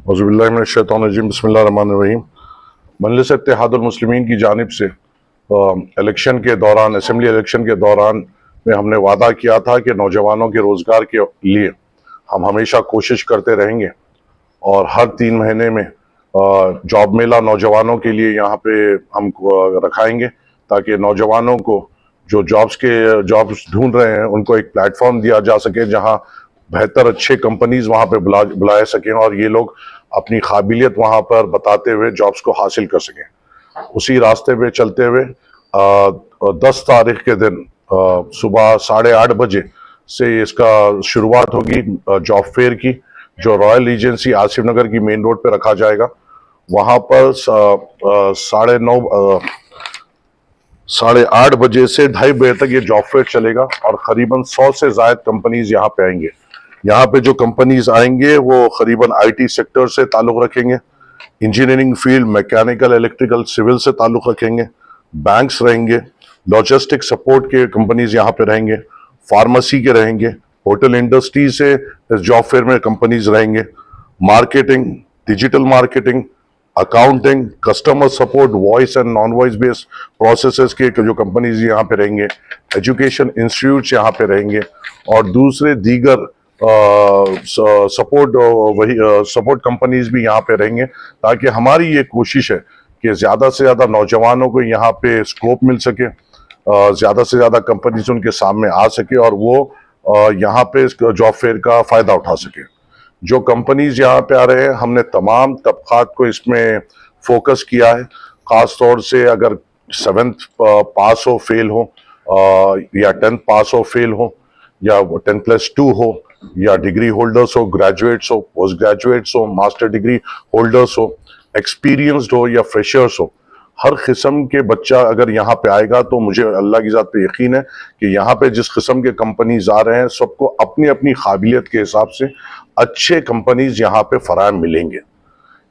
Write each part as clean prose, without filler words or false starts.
औज़ुबिल्लाहिमिनश्शैतानिर्रजीम बिस्मिल्लाहिर्रहमानिर्रहीम। मजलिस इत्तेहादुल मुस्लिमीन की जानिब से इलेक्शन के दौरान, असेंबली इलेक्शन के दौरान में हमने वादा किया था कि नौजवानों के रोज़गार के लिए हम हमेशा कोशिश करते रहेंगे और हर 3 महीने में जॉब मेला नौजवानों के लिए यहाँ पे हम रखाएंगे, ताकि नौजवानों को जो जॉब्स ढूंढ रहे हैं उनको एक प्लेटफॉर्म दिया जा सके, जहाँ बेहतर अच्छे कंपनीज वहाँ पे बुलाए सकें और ये लोग अपनी काबिलियत वहाँ पर बताते हुए जॉब्स को हासिल कर सकें। उसी रास्ते पे चलते हुए 10 तारीख के दिन सुबह 8:30 बजे से इसका शुरुआत होगी जॉब फेयर की, जो रॉयल रीजेंसी आसिफ नगर की मेन रोड पे रखा जाएगा। वहाँ पर 8:30 से 2:30 तक ये जॉब फेयर चलेगा और करीबन 100 से ज्यादा कंपनीज यहाँ पे आएंगे। यहाँ पे जो कंपनीज आएंगे वो करीबन आईटी सेक्टर से ताल्लुक रखेंगे, engineering field, mechanical, electrical, civil से ताल्लुक रखेंगे, बैंक्स रहेंगे, लॉजिस्टिक सपोर्ट के कंपनीज यहाँ पे रहेंगे, फार्मेसी के रहेंगे, होटल इंडस्ट्री से इस जॉब फेयर में कंपनीज रहेंगे, marketing, digital marketing, accounting, customer support, voice and non voice based processes के जो कंपनीज यहाँ पे रहेंगे, एजुकेशन इंस्टीट्यूट्स यहाँ पे रहेंगे और दूसरे दीगर सपोर्ट कंपनीज भी यहाँ पे रहेंगे, ताकि हमारी ये कोशिश है कि ज्यादा से ज्यादा नौजवानों को यहाँ पे स्कोप मिल सके, ज्यादा से ज्यादा कंपनीज उनके सामने आ सके और वो यहाँ पे जॉब फेयर का फायदा उठा सके। जो कंपनीज यहाँ पे आ रहे हैं, हमने तमाम तबकात को इसमें फोकस किया है, खास तौर से अगर 7th पास हो फेल हो या 10th पास हो फेल हो या 10+2 हो या डिग्री होल्डर्स हो, ग्रेजुएट्स हो, पोस्ट ग्रेजुएट्स हो, मास्टर डिग्री होल्डर्स हो, एक्सपीरियंस्ड हो या फ्रेशर्स हो, हर किस्म के बच्चा अगर यहाँ पे आएगा तो मुझे अल्लाह की ज़ात पे यकीन है कि यहाँ पे जिस किस्म के कंपनीज आ रहे हैं सबको अपनी अपनी काबिलियत के हिसाब से अच्छे कंपनीज यहाँ पे फराहम मिलेंगे।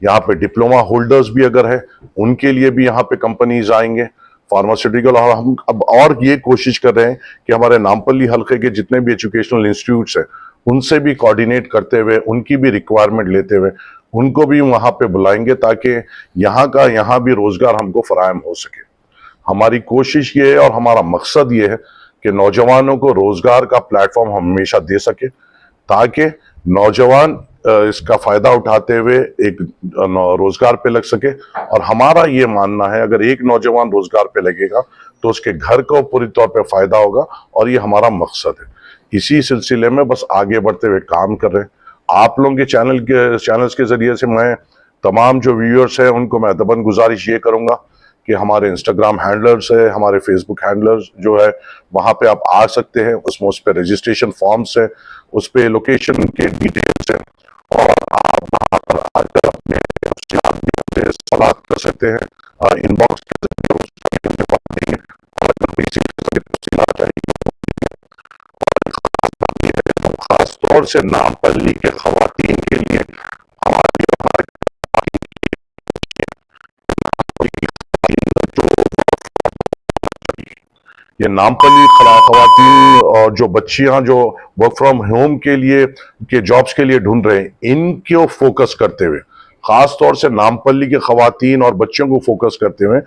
यहाँ पे डिप्लोमा होल्डर्स भी अगर है उनके लिए भी यहाँ पे कंपनीज आएंगे, फार्मास्यूटिकल, और हम अब और ये कोशिश कर रहे हैं कि हमारे नामपल्ली हल्के के जितने भी एजुकेशनल इंस्टीट्यूट्स हैं उनसे भी कोऑर्डिनेट करते हुए, उनकी भी रिक्वायरमेंट लेते हुए उनको भी वहाँ पे बुलाएंगे, ताकि यहाँ भी रोजगार हमको फराहम हो सके। हमारी कोशिश ये है और हमारा मकसद ये है कि नौजवानों को रोजगार का प्लेटफॉर्म हम हमेशा दे सके, ताकि नौजवान इसका फायदा उठाते हुए एक रोजगार पे लग सके। और हमारा ये मानना है अगर एक नौजवान रोजगार पे लगेगा तो उसके घर को पूरी तौर पे फायदा होगा और ये हमारा मकसद है। इसी सिलसिले में बस आगे बढ़ते हुए काम कर रहे हैं। आप लोगों के चैनल्स के जरिए से मैं तमाम जो व्यूअर्स हैं उनको मैं अदबन गुजारिश ये करूंगा कि हमारे इंस्टाग्राम हैंडलर्स है, हमारे फेसबुक हैंडलर्स जो है वहां पे आप आ सकते हैं, उसमें उस पर रजिस्ट्रेशन फॉर्म्स है, उस पर लोकेशन के डिटेल्स है और आप वहां पर आकर अपने सवाल कर सकते हैं। इनबॉक्स के जरिए उसकी हमें बात देंगे और अगर कोई किसी किस्म की तफसीलात चाहिए तो खास तौर से नामपल्ली के खवातीन के लिए हमारी ये नामपल्ली खवातीन और जो बच्चियां जो वर्क फ्रॉम होम के लिए के जॉब्स के लिए ढूंढ रहे हैं, इनको फोकस करते हुए, खास तौर से नामपल्ली के खवातीन और बच्चों को फोकस करते हुए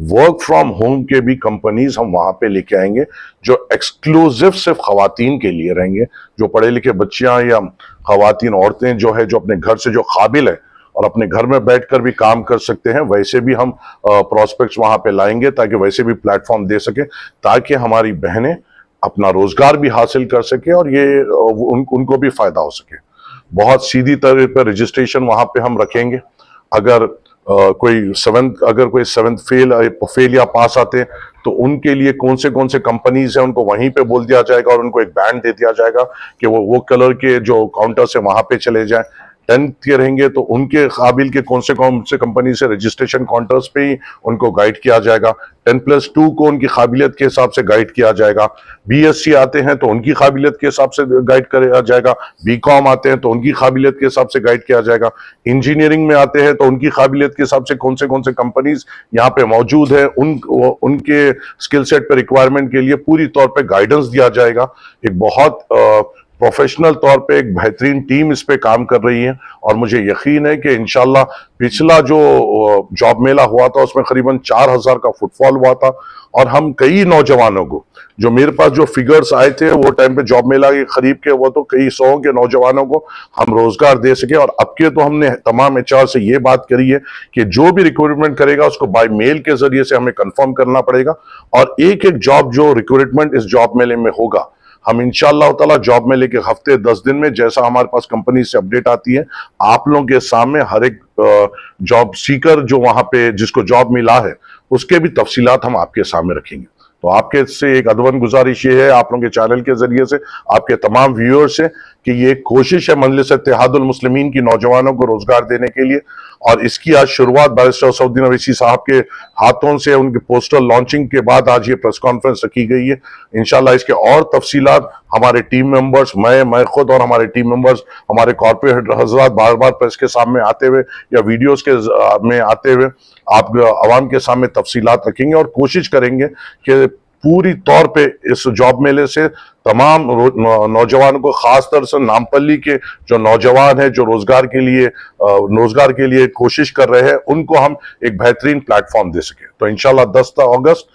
वर्क फ्रॉम होम के भी कंपनीज हम वहां पे लेके आएंगे, जो एक्सक्लूसिव सिर्फ खवातीन के लिए रहेंगे। जो पढ़े लिखे बच्चियां या खवातीन औरतें जो है, जो अपने घर से जो काबिल है और अपने घर में बैठकर भी काम कर सकते हैं, वैसे भी हम प्रोस्पेक्ट्स वहां पे लाएंगे, ताकि वैसे भी प्लेटफॉर्म दे सके, ताकि हमारी बहनें अपना रोजगार भी हासिल कर सके और ये उनको भी फायदा हो सके। बहुत सीधी तरह पर रजिस्ट्रेशन वहां पे हम रखेंगे। अगर कोई सेवंथ फेल या पास आते हैं तो उनके लिए कौन से कंपनीज हैं उनको वहीं पे बोल दिया जाएगा और उनको एक बैंड दे दिया जाएगा कि वो कलर के जो काउंटर्स है वहां पे चले जाएं। 10th के रहेंगे तो उनके काबिल के कौन से कंपनी से रजिस्ट्रेशन काउंटर्स पे ही उनको गाइड किया जाएगा। 10+2 को उनकी काबिलियत के हिसाब से गाइड किया जाएगा। बीएससी आते हैं तो उनकी काबिलियत के हिसाब से गाइड किया जाएगा। बीकॉम आते हैं तो उनकी काबिलियत के हिसाब से गाइड किया जाएगा। इंजीनियरिंग में आते हैं तो उनकी काबिलियत के हिसाब से कौन से कंपनीज यहाँ पे मौजूद है, उनके स्किल सेट पर रिक्वायरमेंट के लिए पूरी तौर पर गाइडेंस दिया जाएगा। एक बहुत प्रोफेशनल तौर पे एक बेहतरीन टीम इस पे काम कर रही है और मुझे यकीन है कि इंशाल्लाह पिछला जो जॉब मेला हुआ था उसमें करीबन 4000 का फुटफॉल हुआ था और हम कई नौजवानों को, जो मेरे पास जो फिगर्स आए थे वो टाइम पे जॉब मेला के करीब के, वो तो कई सौ के नौजवानों को हम रोजगार दे सके। और अब के तो हमने तमाम एचआर से ये बात करी है कि जो भी रिक्रूटमेंट करेगा उसको बाय मेल के जरिए से हमें कंफर्म करना पड़ेगा और एक एक जॉब जो रिक्रूटमेंट इस जॉब मेले में होगा, हम इंशाअल्लाह ताला जॉब मेले के हफ्ते 10 दिन में जैसा हमारे पास कंपनी से अपडेट आती है, आप लोगों के सामने हर एक जॉब सीकर जो वहां पे जिसको जॉब मिला है उसके भी तफसीलात हम आपके सामने रखेंगे। तो आपके से एक अदवन गुजारिश ये है आप लोगों के चैनल के जरिए से, आपके तमाम व्यूअर्स से, कि ये कोशिश है मजलिस इत्तेहादुल मुस्लिमीन की नौजवानों को रोजगार देने के लिए और इसकी आज शुरुआत बैरिस्टर असदुद्दीन अवैसी साहब के हाथों से उनके पोस्टर लॉन्चिंग के बाद आज ये प्रेस कॉन्फ्रेंस रखी गई है। इंशाल्लाह इसके और तफसीलात हमारे टीम मेंबर्स, मैं खुद और हमारे टीम मेंबर्स, हमारे कॉर्पोरेट हजरात बार बार प्रेस के सामने आते हुए या वीडियोस के में आते हुए आप आवाम के सामने तफसीलात रखेंगे और कोशिश करेंगे कि पूरी तौर पे इस जॉब मेले से तमाम नौजवानों को, खास तौर से नामपल्ली के जो नौजवान हैं जो रोजगार के लिए कोशिश कर रहे हैं, उनको हम एक बेहतरीन प्लेटफॉर्म दे सके। तो इंशाल्लाह 10 अगस्त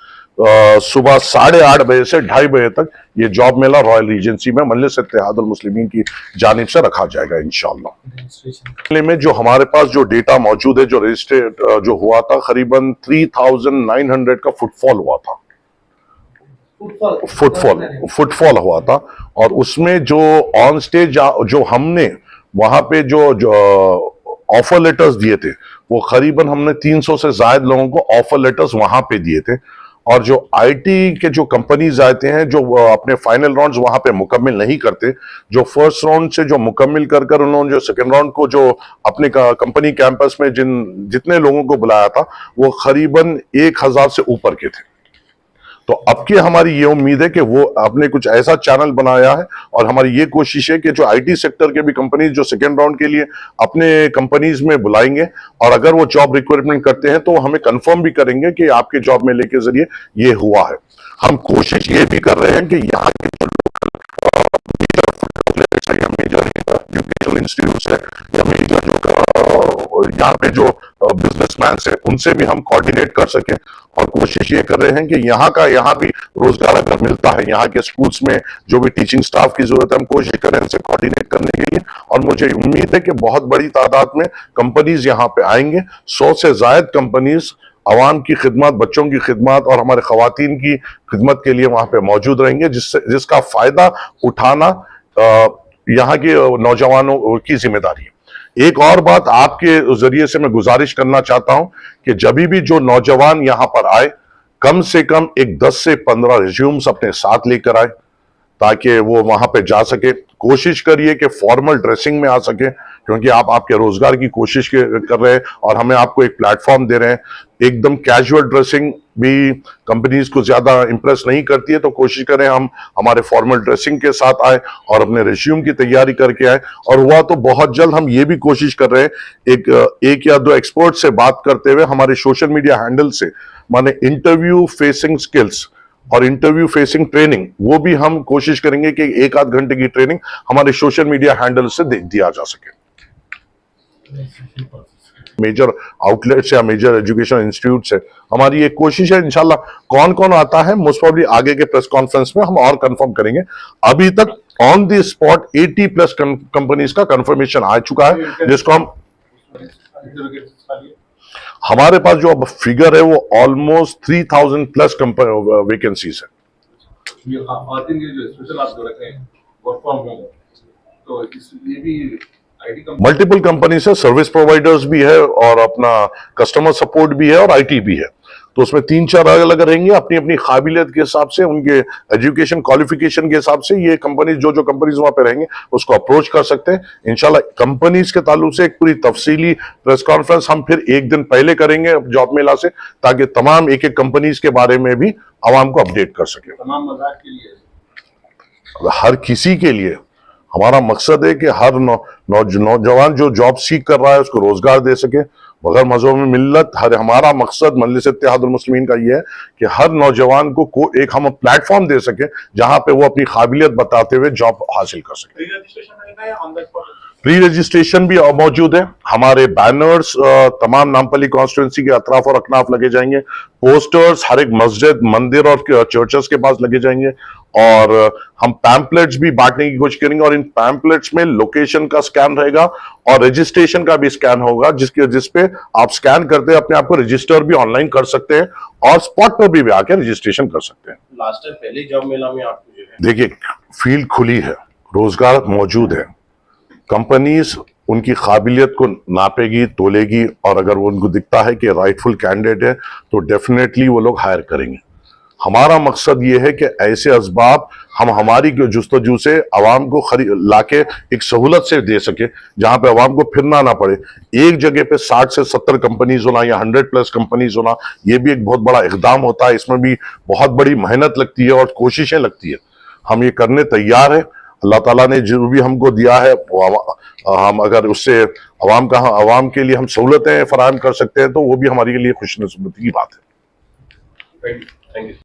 सुबह 8:30 बजे से 2:30 बजे तक ये जॉब मेला रॉयल रीजेंसी में मजलिस इत्तेहादुल मुस्लिमीन की जानिब से रखा जाएगा इंशाल्लाह। में जो हमारे पास जो डेटा मौजूद है, जो रजिस्ट्रेट जो हुआ था, करीबन 3900 का फुटफॉल हुआ था, फुटफॉल हुआ था और उसमें जो ऑन स्टेज जो हमने वहां पे जो ऑफर लेटर्स दिए थे वो करीबन हमने 300 से ज्यादा लोगों को ऑफर लेटर्स वहां पे दिए थे। और जो आईटी के जो कंपनीज आते हैं जो अपने फाइनल राउंड्स वहां पे मुकम्मिल नहीं करते, जो फर्स्ट राउंड से जो मुकम्मिल कर उन्होंने जो सेकंड राउंड को जो अपने कंपनी कैंपस में जितने लोगों को बुलाया था वो करीबन 1000 से ऊपर के थे। तो अब की हमारी ये उम्मीद है कि वो आपने कुछ ऐसा चैनल बनाया है और हमारी ये कोशिश है कि जो आईटी सेक्टर के भी कंपनीज जो सेकेंड राउंड के लिए अपने कंपनीज में बुलाएंगे और अगर वो जॉब रिक्वायरमेंट करते हैं तो हमें कंफर्म भी करेंगे कि आपके जॉब मेले के जरिए ये हुआ है। हम कोशिश ये भी कर रहे हैं कि यहाँ के जो लोकल या मेजर एजुकेशनल इंस्टीट्यूट है या मेजर जो यहाँ पे जो बिजनेसमैन है उनसे भी हम कोऑर्डिनेट कर सकें और कोशिश ये कर रहे हैं कि यहाँ भी रोजगार अगर मिलता है, यहाँ के स्कूल्स में जो भी टीचिंग स्टाफ की जरूरत है, हम कोशिश करें उनसे कोऑर्डिनेट करने के लिए। और मुझे उम्मीद है कि बहुत बड़ी तादाद में कंपनीज यहाँ पे आएंगे, 100 से ज्यादा कंपनीज आवाम की खिदमत, बच्चों की खिदमत और हमारे खवातीन की खिदमत के लिए वहां पे मौजूद रहेंगे, जिसका फायदा उठाना यहाँ के नौजवानों की जिम्मेदारी है। एक और बात आपके जरिए से मैं गुजारिश करना चाहता हूं कि जब भी जो नौजवान यहां पर आए, कम से कम एक 10 से 15 रिज्यूम्स अपने साथ लेकर आए ताकि वो वहां पे जा सके। कोशिश करिए कि फॉर्मल ड्रेसिंग में आ सके क्योंकि आप आपके रोजगार की कोशिश कर रहे हैं और हमें आपको एक प्लेटफॉर्म दे रहे हैं। एकदम कैजुअल ड्रेसिंग भी कंपनीज को ज्यादा इंप्रेस नहीं करती है, तो कोशिश करें हम हमारे फॉर्मल ड्रेसिंग के साथ आए और अपने रिज्यूम की तैयारी करके आए। और हुआ तो बहुत जल्द हम ये भी कोशिश कर रहे हैं एक या दो एक्सपर्ट से बात करते हुए हमारे सोशल मीडिया हैंडल से, माने इंटरव्यू फेसिंग स्किल्स और इंटरव्यू फेसिंग ट्रेनिंग, वो भी हम कोशिश करेंगे कि 1 आध घंटे की ट्रेनिंग हमारे सोशल मीडिया हैंडल से दिया जा सके। मेजर आउटलेट्स या मेजर एजुकेशन इंस्टीट्यूट से हमारी ये कोशिश है। इंशाल्लाह कौन कौन आता है मोस्ट प्रोबेबली आगे के प्रेस कॉन्फ्रेंस में हम और कंफर्म करेंगे। अभी तक ऑन द स्पॉट 80+ कंपनीज का कंफर्मेशन आ चुका है, जिसको हम हमारे पास जो अब फिगर है वो ऑलमोस्ट 3000+ वैकेंसीज है। मल्टीपल कंपनी से सर्विस प्रोवाइडर्स भी है और अपना कस्टमर सपोर्ट भी है और आईटी भी है, तो उसमें 3-4 अलग रहेंगे अपनी अपनी काबिलियत के हिसाब से, उनके एजुकेशन क्वालिफिकेशन के हिसाब से ये कंपनी जो कंपनीज वहां पे रहेंगे उसको अप्रोच कर सकते हैं। इंशाल्लाह कंपनीज के ताल्लुक से एक पूरी तफसीली प्रेस कॉन्फ्रेंस हम फिर एक दिन पहले करेंगे जॉब मेला से, ताकि तमाम एक एक कंपनीज के बारे में भी आवाम को अपडेट कर सके। तमाम मजाक के लिए, हर किसी के लिए हमारा मकसद है कि हर नौजवान जो जॉब सीख कर रहा है उसको रोजगार दे सके बगैर मजहब में मिल्लत। हमारा मकसद मजलिस इत्तेहादुल मुस्लिमीन का ये है कि हर नौजवान को एक हम प्लेटफॉर्म दे सके जहां पे वो अपनी काबिलियत बताते हुए जॉब हासिल कर सके। प्री रजिस्ट्रेशन भी मौजूद है। हमारे बैनर्स तमाम नामपल्ली कॉन्स्टिट्यूंसी के अतराफ और अकनाफ लगे जाएंगे। पोस्टर्स हर एक मस्जिद, मंदिर और चर्चेस के पास लगे जाएंगे। और हम पैम्पलेट्स भी बांटने की कोशिश करेंगे और इन पैम्पलेट्स में लोकेशन का स्कैन रहेगा और रजिस्ट्रेशन का भी स्कैन होगा, जिसपे आप स्कैन करते अपने आप को रजिस्टर भी ऑनलाइन कर सकते हैं और स्पॉट पर भी आकर रजिस्ट्रेशन कर सकते हैं। लास्ट टाइम पहले जॉब मेला में आपको जो है देखिए, फील्ड खुली है, रोजगार मौजूद है। कंपनीज उनकी काबिलियत को नापेगी, तोलेगी और अगर वो उनको दिखता है कि राइटफुल कैंडिडेट है तो डेफिनेटली वो लोग हायर करेंगे। हमारा मकसद ये है कि ऐसे असबाब हम हमारी जुस्तजू से आवाम को लाके एक सहूलत से दे सके जहां पे आवाम को फिरना ना पड़े। एक जगह पे 60 से 70 कंपनीज होना या 100+ कंपनीज होना, ये भी एक बहुत बड़ा इकदाम होता है। इसमें भी बहुत बड़ी मेहनत लगती है और कोशिशें लगती है। हम ये करने तैयार है। अल्लाह ताला ने जो भी हमको दिया है हम अगर उससे आवाम के लिए हम सहूलतें फराहम कर सकते हैं तो वो भी हमारे लिए खुशनसीबी की बात है। Thank you.